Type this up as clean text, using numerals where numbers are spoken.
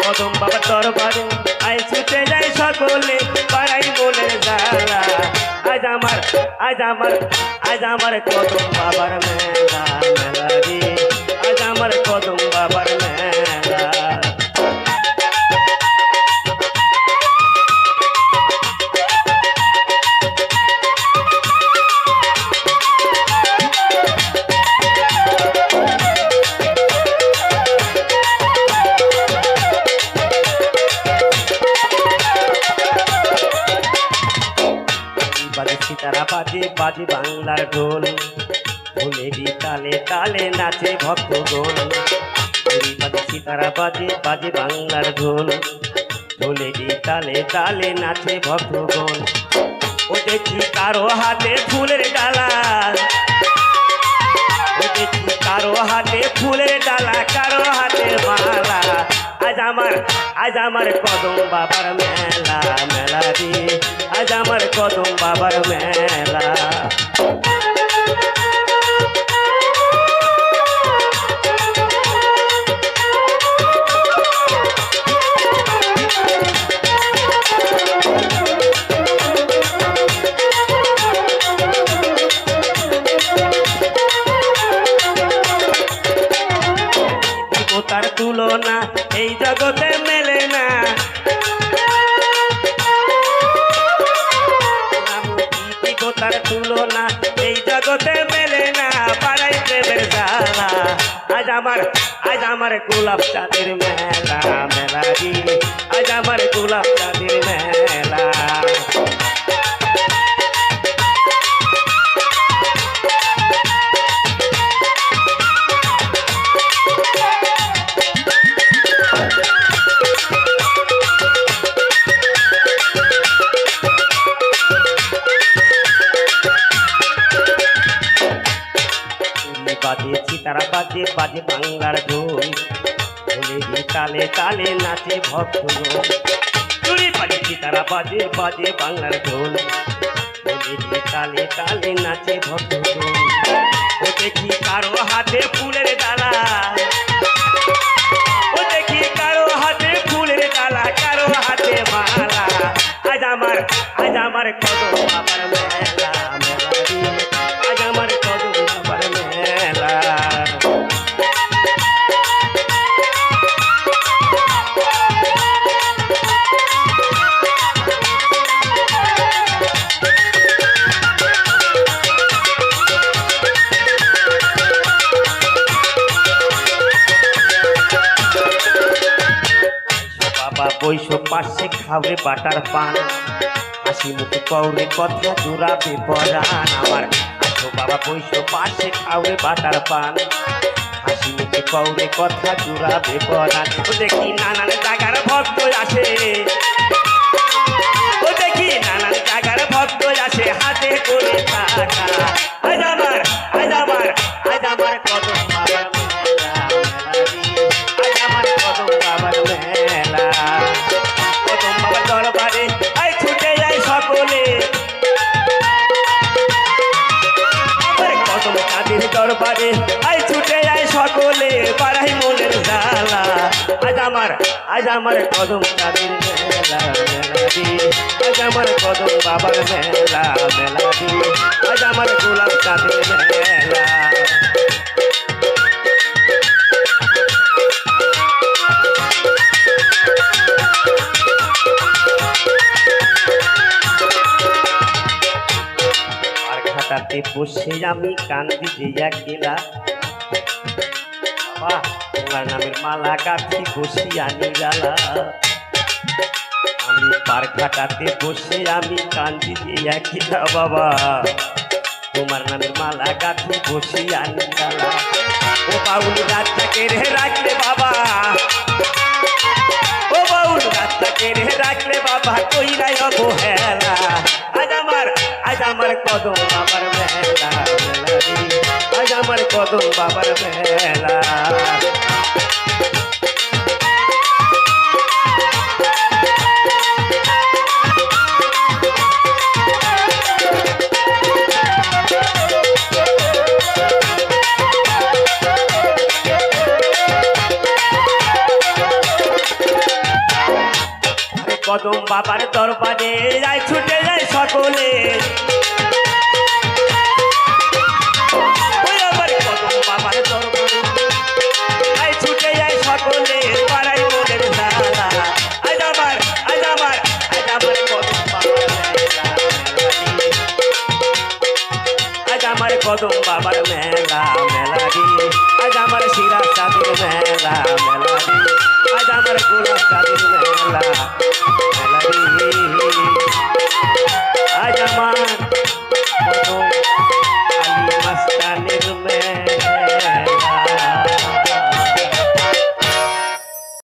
কদম বাবার দরবারে আই ছুটে যাই সকলে পাড়াই মনের জ্বালা আজ আমার কদম বাবার মেলা মেলা রে আজ আমার কদম বাবার মেলা সিতারা বাজে বাজে বাংলার ঢোল ঢোলেরই তালে তালে নাচে ভক্তগণ বাজে সিতারা বাজে বাজে বাংলার ঢোল ঢোলেরই তালে তালে নাচে ভক্তগণ ও দেখি কারো হাতে ফুলের ডালা ও দেখি কারো হাতে ফুলের ডালা কারো হাতে মালা আজ আমার কদম বাবার মেলা মেলা রে আজ আমার কদম বাবার মেলা তার তুলনা এই জগতে মেলে না তার তুলনা এই জগতে মেলে না পাড়াই প্রেমের জ্বালা আজ আমার গোলাপ চাঁদের মেলা মেলা রে আজ আমার গোলাপ চাঁদের মেলা বাজে সিতারা বাজে বাজে বাংলার ঢোল ঢোলেরই তালে তালে নাচে ভক্তগণ চুরি বাজে সিতারা বাজে বাজে বাংলার ঢোল ঢোলেরই তালে তালে নাচে ভক্তগণ ও দেখি কারো হাতে ফুলের ডালা ও দেখি কারো হাতে ফুলের ডালা কারো হাতে মালা আজ আমার কদম বাবার মেলা মেলা রে আজ আমার কদম বাবার মেলা বাবা বৈশ পাশে খাবে বাটার পান হাসি মুখে কৌরে কথা জোড়াবে পরাণ আমার আসো বাবা বৈশ পাশে খাবে বাটার পান হাসি মুখে কৌরে কথা জোড়াবে পরাণ ও দেখি নানান জায়গার ভক্ত আসে ও দেখি নানান জায়গার ভক্ত আসে হাতে করে টাকা আজ আমার কদম বাবার মেলা আজ আমার কদম বাবার মেলা কদম বাবার দরবারে আই ছুটে যায় সকলে আমার কদম চাঁদের দরবারে আই ছুটে যায় সকলে পাড়াই মনের জ্বালা আজ আমার কদম চাঁদের মেলা মেলা রে আজ আমার কদম বাবার মেলা মেলা রে আজ আমার গোলাপ চাঁদের মেলা ঘাটাতে বসে আমি কান্দি দিয়া গেলা বাবা তোমার নামের মালা গাছি বসি আনি জ্বালা আমি পার ঘাটাতে বসে আমি কান্দি দিয়া গেলা বাবা তোমার নামের মালা গাছি বসি আনি জ্বালা ও বাউল রাতটাকে রে রাখলে বাবা ও বাউল রাতটাকে রে রাখলে বাবা কই নাই অবহেলা আজ আমার কদম বাবার মেলা মেলা রে আজ আমার কদম বাবার মেলা কদম বাবার দরবারে যায় ছুটে যায় সকলে ওই আমার কদম বাবার দরবারে যায় ছুটে যায় সকলে পাড়াই মনের জ্বালা আজ আমার কদম বাবার মেলা আজ আমার কদম বাবার মেলা মেলা রে আজ আমার শিরা চাঁদের মেলা মেলা রে আজ আমার